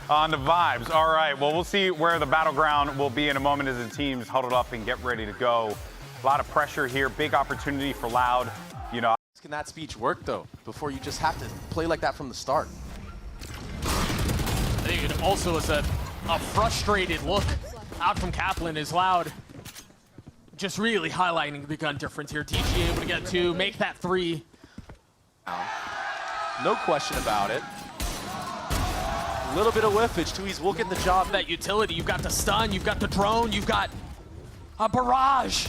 On the vibes. All right, well, we'll see where the battleground will be in a moment as the teams huddle up and get ready to go. A lot of pressure here, big opportunity for Loud. You know, can that speech work though, before you just have to play like that from the start? I think it also was a frustrated look out from Kaplan is Loud. Just really highlighting the gun difference here. Dgzin able to get two, make that three. No question about it. A little bit of whiffage. Tuyz will get the job. That utility, you've got the stun, you've got the drone, you've got a barrage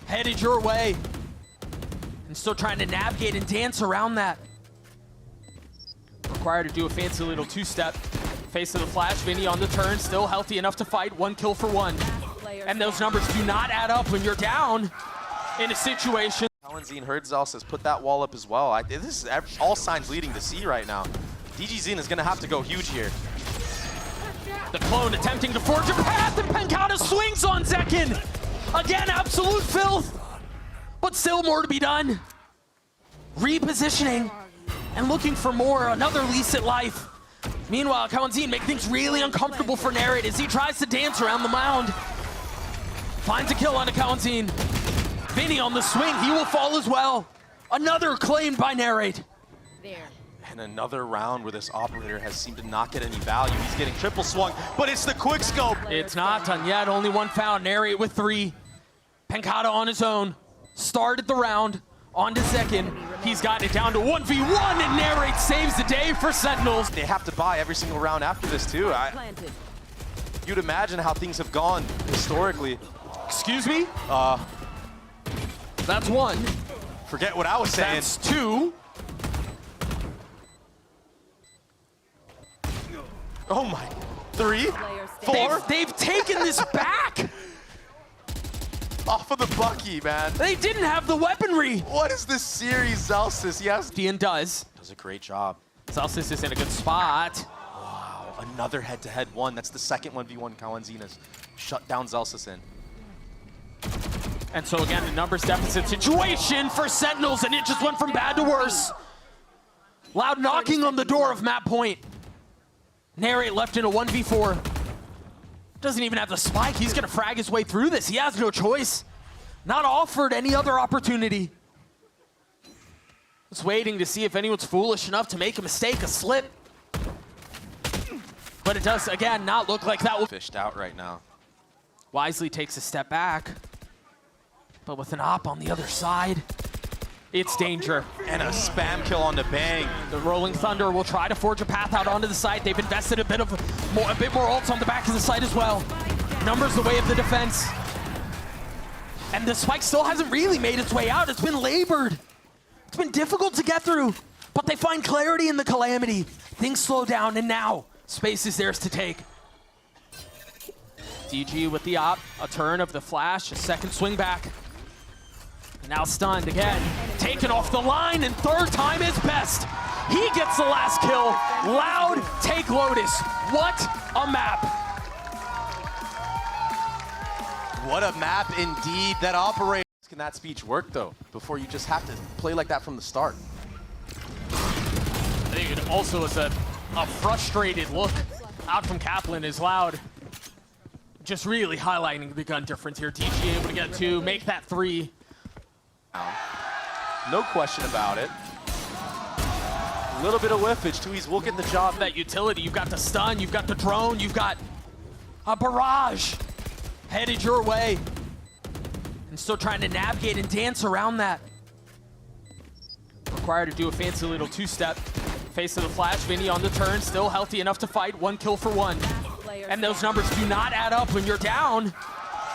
headed your way. And still trying to navigate and dance around that. Required to do a fancy little two-step. Face of the flash, Vinny on the turn, still healthy enough to fight. 1 kill for 1. And those numbers do not add up when you're down in a situation. Cauzazin heard Zellsis put that wall up as well. This is all signs leading to C right now. Dgzin is going to have to go huge here. The clone attempting to forge a path, and Pancada swings on Zekken. Again, absolute filth, but still more to be done. Repositioning and looking for more, another lease at life. Meanwhile, Cauzazin make things really uncomfortable for Narrate as he tries to dance around the mound. Finds a kill onto Cauzazin. Vinny on the swing, he will fall as well. Another claimed by Narrate. There. And another round where this operator has seemed to not get any value. He's getting triple swung, but it's the quick scope. It's not done yet, only one found. Narrate with 3. Pancada on his own. Started the round onto Zekken. He's gotten it down to 1v1, and Narrate saves the day for Sentinels. They have to buy every single round after this too. You'd imagine how things have gone historically. Excuse me? That's 1. Forget what I was saying. That's 2. Oh my. 3, 4. They've taken this back. Off of the Bucky, man. They didn't have the weaponry. What is this series, Zellsis? Yes. Ian does a great job. Zellsis is in a good spot. Wow, another head-to-head one. That's the second 1v1 Cauzazin has shut down Zellsis in. And so again, the numbers deficit situation for Sentinels, and it just went from bad to worse. Loud knocking on the door of map point. Narrate left in a 1v4. Doesn't even have the spike. He's gonna frag his way through this. He has no choice. Not offered any other opportunity. Just waiting to see if anyone's foolish enough to make a mistake, a slip. But it does, again, not look like that will. Fished out right now. Wisely takes a step back. But with an op on the other side, it's danger. And a spam kill on the bang. The Rolling Thunder will try to forge a path out onto the site. They've invested a bit more ults on the back of the site as well. Numbers the way of the defense. And the spike still hasn't really made its way out. It's been labored. It's been difficult to get through, but they find clarity in the Calamity. Things slow down, and now space is theirs to take. DG with the op, a turn of the flash, a second swing back. Now stunned again, taken off the line, and third time is best. He gets the last kill. Loud take Lotus. What a map. What a map indeed that operates. Can that speech work though, before you just have to play like that from the start? I think it also was a frustrated look out from Kaplan is Loud. Just really highlighting the gun difference here. Dgzin able to get 2, make that 3. No question about it. A little bit of whiffage. Tuyz will get the job. That utility, you've got the stun, you've got the drone, you've got a barrage headed your way. And still trying to navigate and dance around that. Required to do a fancy little two-step. Face of the flash, Vinny on the turn, still healthy enough to fight. 1 kill for 1. And those numbers do not add up when you're down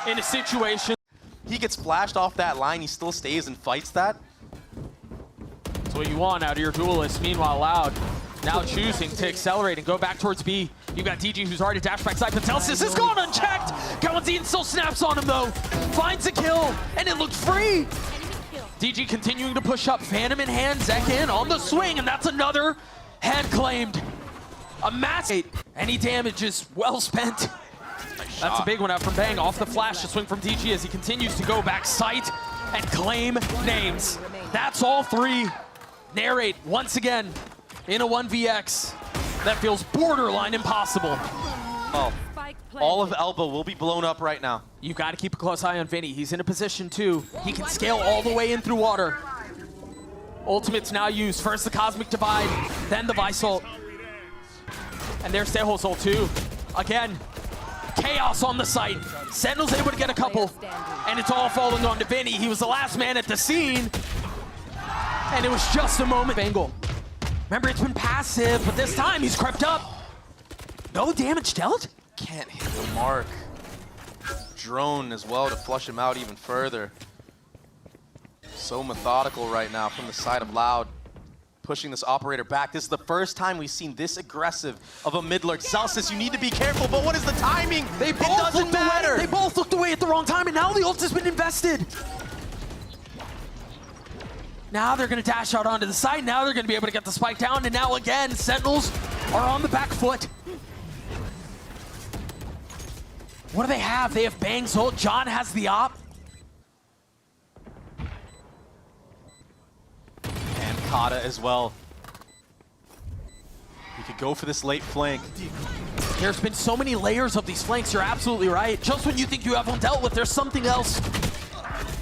in a situation. He gets flashed off that line, he still stays and fights that. That's what you want out of your duelist. Meanwhile, Loud now choosing to accelerate and go back towards B. You got DG who's already dashed backside, but Zellsis is gone unchecked. Cauzazin still snaps on him though. Finds a kill, and it looked free. DG continuing to push up, Phantom in hand, Zekken on the swing, and that's another head claimed. A massive, any damage is well spent. Nice That's shot. a big one out from Bang. Off the flash, to swing from DG as he continues to go back sight and claim names. That's all 3. Narrate once again in a 1vx. That feels borderline impossible. Oh, all of Elbow will be blown up right now. You've got to keep a close eye on Vinny. He's in a position too. He can scale all the way in through water. Ultimate's now used. First the Cosmic Divide, then the Vice ult. And there's Seho's ult too. Again, chaos on the site. Sentinel's able to get a couple, and it's all falling onto Vinny. He was the last man at the scene, and it was just a moment. Angle. Remember, it's been passive, but this time he's crept up. No damage dealt? Can't hit the mark. Drone as well to flush him out even further. So methodical right now from the side of Loud. Pushing this operator back. This is the first time we've seen this aggressive of a mid lurk. Zellsis, you need to be careful, but what is the timing? It doesn't matter. They both looked away at the wrong time, and now the ult has been invested. Now they're going to dash out onto the side. Now they're going to be able to get the spike down, and now again, Sentinels are on the back foot. What do they have? They have Bang's ult. John has the op. Pancada as well. He could go for this late flank. There's been so many layers of these flanks. You're absolutely right. Just when you think you have them dealt with, there's something else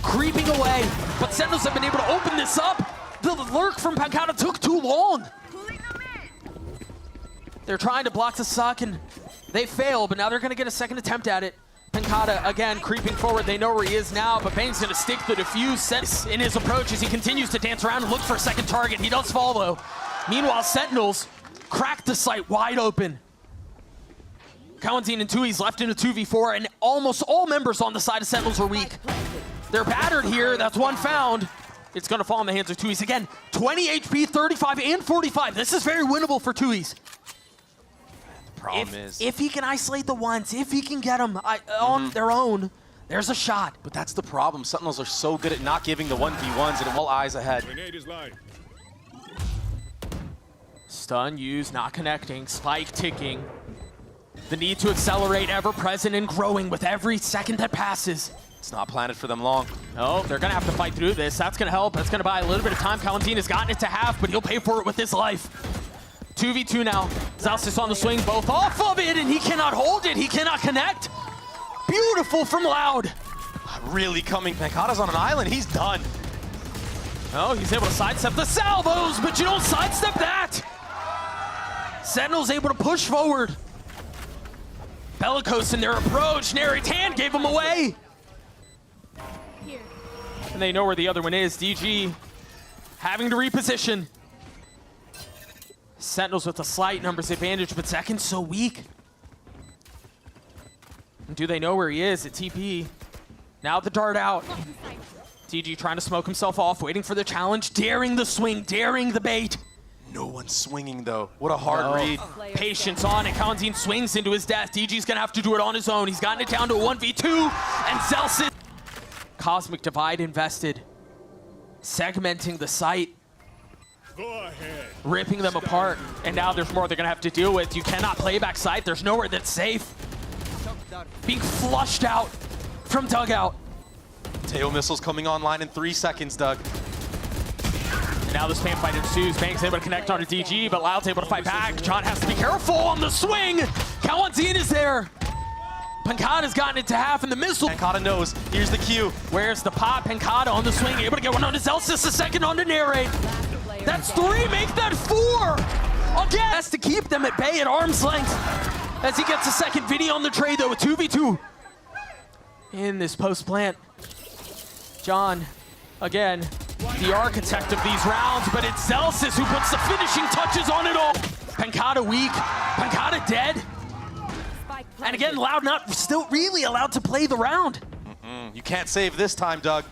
creeping away. But Sentinels have been able to open this up. The lurk from Pancada took too long. They're trying to block the suck, and they fail, but now they're going to get a second attempt at it. Pancada, again, creeping forward. They know where he is now, but Bang's going to stick the defuse sense in his approach as he continues to dance around and look for a second target. He does fall, though. Meanwhile, Sentinels crack the site wide open. Cauzazin and Tuyz left in a 2v4, and almost all members on the side of Sentinels are weak. They're battered here. That's one found. It's going to fall in the hands of Tuyz. Again, 20 HP, 35 and 45. This is very winnable for Tuyz. If he can isolate the ones, if he can get them on their own, there's a shot. But that's the problem. Sentinels are so good at not giving the 1v1s, and all eyes ahead. Stun used, not connecting, spike ticking. The need to accelerate ever present and growing with every second that passes. It's not planted for them long. Oh, they're going to have to fight through this. That's going to help. That's going to buy a little bit of time. Cauzazin has gotten it to half, but he'll pay for it with his life. 2v2 now. Zellsis on the swing, both off of it, and he cannot hold it. He cannot connect. Beautiful from Loud. Really coming. Pancada's on an island. He's done. Oh, he's able to sidestep the salvos, but you don't sidestep that. Sentinel's able to push forward. Bellicose in their approach. Narrate's hand gave him away. And they know where the other one is. DG having to reposition. Sentinels with a slight numbers advantage, but Zekken's so weak. And do they know where he is at TP? Now the dart out. DG trying to smoke himself off, waiting for the challenge, daring the swing, daring the bait. No one's swinging, though. What a hard read. Patience on, and Cauzazin swings into his death. DG's going to have to do it on his own. He's gotten it down to a 1v2, and Zellsis. Cosmic Divide invested, segmenting the site. Go ahead. Ripping them apart, and now there's more they're going to have to deal with. You cannot play back site. There's nowhere that's safe. Being flushed out from dugout. Tail missiles coming online in 3 seconds, Doug. And now this spam fight ensues. Bang's able to connect onto DG, but Loud's able to fight back. John has to be careful on the swing. Cauzazin is there. Pancada's gotten it to half, and the missile. Pancada knows. Here's the cue. Where's the pop? Pancada on the swing, able to get one on to Zellsis, a second on to Narrate. That's 3, make that 4! Again, has to keep them at bay at arm's length. As he gets a second Vinny on the trade, though, with 2v2. In this post-plant, John, again, the architect of these rounds, but it's Zellsis who puts the finishing touches on it all. Pancada weak, Pancada dead. And again, Loud not still really allowed to play the round. You can't save this time, Doug.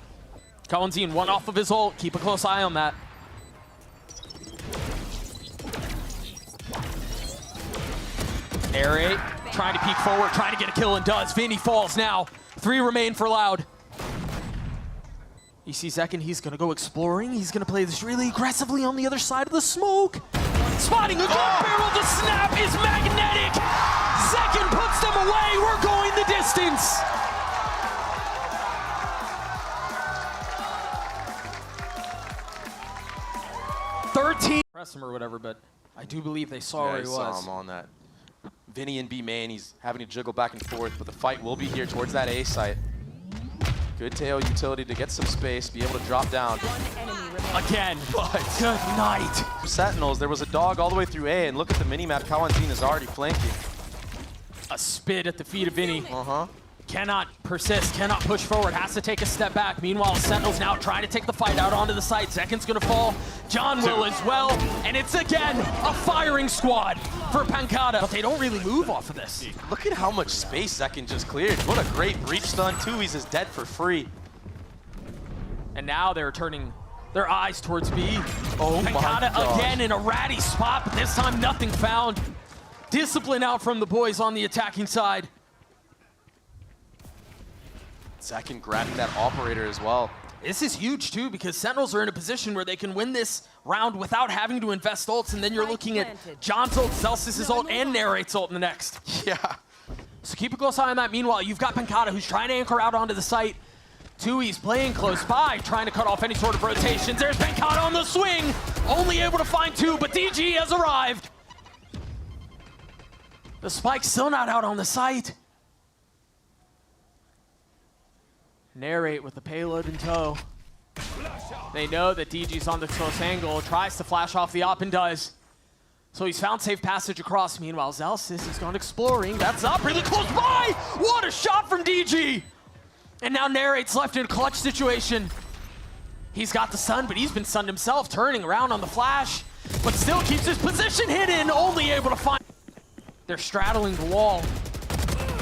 Cauzazin, one off of his ult. Keep a close eye on that. Narrate, trying to peek forward, trying to get a kill, and does. Vinny falls now. 3 remain for Loud. You see Zekken, he's going to go exploring. He's going to play this really aggressively on the other side of the smoke. Spotting a gun barrel, the snap is magnetic. Zekken puts them away. We're going the distance. Press him or whatever, but I do believe they saw where he saw was. him on that. Vinny in B main, he's having to jiggle back and forth, but the fight will be here towards that A site. Good tail utility to get some space, be able to drop down. Again, good night. Sentinels, there was a dog all the way through A, and look at the mini-map, Cauzazin is already flanking. A spit at the feet of Vinny. Uh-huh. Cannot persist, cannot push forward, has to take a step back. Meanwhile, Sentinels now trying to take the fight out onto the site. Zekken's gonna fall, John will as well, and it's again a firing squad for Pancada. But they don't really move off of this. Look at how much space Zekken just cleared. What a great breach stun. Tuyz is dead for free. And now they're turning their eyes towards B. Oh my Pancada gosh. again in a ratty spot, but this time nothing found. Discipline out from the boys on the attacking side. Zekken grabbing that operator as well. This is huge too, because Sentinels are in a position where they can win this round without having to invest ults, and then you're looking at John's ult, Zellsis' ult, and Narrate's ult in the next. Yeah. So keep a close eye on that. Meanwhile, you've got Pancada, who's trying to anchor out onto the site. Tuyz playing close by, trying to cut off any sort of rotations. There's Pancada on the swing, only able to find two, but DG has arrived. The spike's still not out on the site. Narrate with the payload in tow. They know that DG's on the close angle, tries to flash off the op and does. So he's found safe passage across. Meanwhile, Zellsis has gone exploring. That's up really close by! What a shot from DG! And now Narrate's left in a clutch situation. He's got the stun, but he's been stunned himself, turning around on the flash, but still keeps his position hidden, only able to find... They're straddling the wall.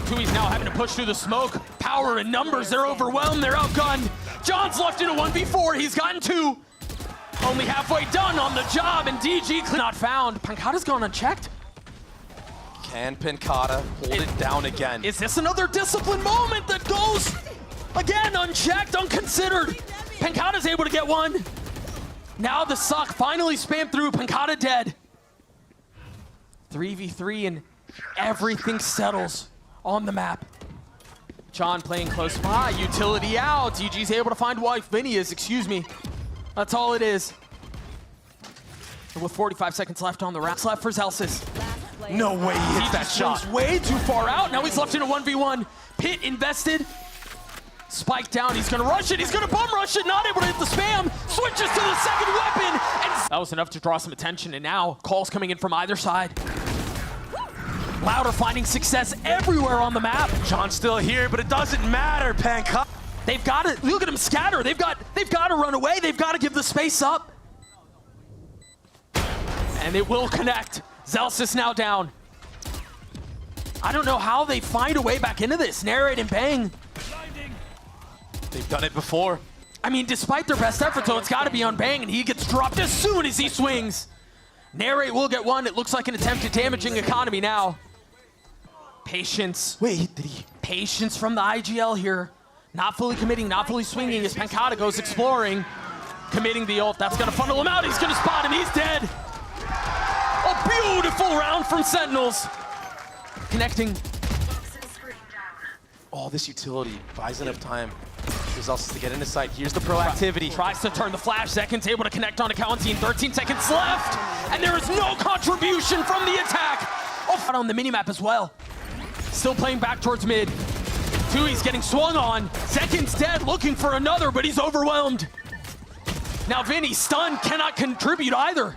Tuyz now having to push through the smoke. Power and numbers, they're overwhelmed, they're outgunned. John's left in a 1v4, he's gotten two. Only halfway done on the job, and DG not found. Pancada's gone unchecked. Can Pancada hold it down again? Is this another discipline moment that goes, again, unchecked, unconsidered? Pancada's able to get one. Now the suck finally spammed through, Pancada dead. 3v3 and everything settles on the map. John playing close by, utility out. DG's able to find why Vinny is, excuse me. That's all it is. And with 45 seconds left on the round, left for Zellsis. No way he hits that shot. Way too far out. Now he's left in a 1v1. Pit invested. Spike down. He's going to rush it. He's going to bum rush it. Not able to hit the spam. Switches to the second weapon. And that was enough to draw some attention. And now calls coming in from either side. Loud are finding success everywhere on the map. John's still here, but it doesn't matter, Pancada. They've got to look at him scatter. They've got to run away. They've got to give the space up. And it will connect. Zellsis now down. I don't know how they find a way back into this. Narrate and bang. They've done it before. I mean, despite their best efforts, though, it's got to be on bang, and he gets dropped as soon as he swings. Narrate will get one. It looks like an attempt at damaging economy now. Patience. Wait, did he? Patience from the IGL here. Not fully committing, not fully swinging as Pancada goes exploring. Committing the ult. That's going to funnel him out. He's going to spot him. He's dead. A beautiful round from Sentinels. Connecting. Oh, this utility buys enough time for Zellsis to get into sight. Here's the proactivity. Tries to turn the flash. Zekken's able to connect onto Cauzazin. 13 seconds left. And there is no contribution from the attack. Oh, on the minimap as well. Still playing back towards mid. Tuyz getting swung on. Zekken's dead, looking for another, but he's overwhelmed. Now Vinny, stunned, cannot contribute either.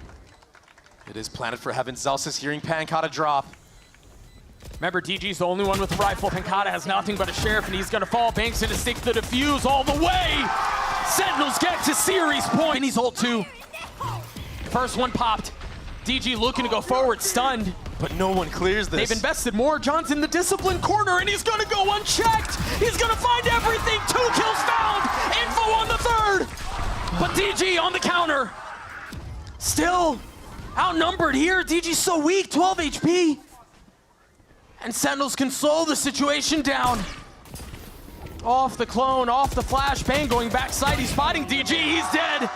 It is Planet for Heaven. Zellsis hearing Pancada drop. Remember, DG's the only one with a rifle. Pancada has nothing but a sheriff, and he's gonna fall. Banks gonna stick the defuse all the way. Sentinels get to series point. And he's ult too. First one popped. DG looking to go forward, stunned. But no one clears this. They've invested more. John's in the discipline corner, and he's gonna go unchecked. He's gonna find everything. 2 kills found. Info on the third. But DG on the counter. Still outnumbered here. DG's so weak, 12 HP. And Sentinels can slow the situation down. Off the clone, off the flash, bang, going backside. He's spotting DG, he's dead.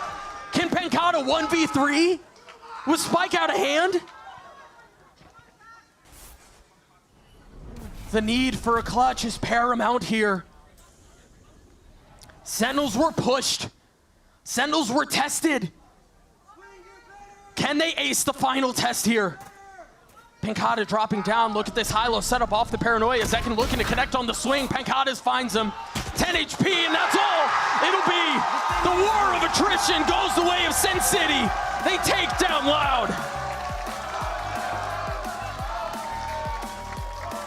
Can Pancada 1v3 with Spike out of hand? The need for a clutch is paramount here. Sentinels were pushed. Sentinels were tested. Can they ace the final test here? Pancada dropping down. Look at this high-low setup off the paranoia. Zekken looking to connect on the swing. Pancada finds him. 10 HP, and that's all. It'll be the war of attrition goes the way of Sin City. They take down Loud.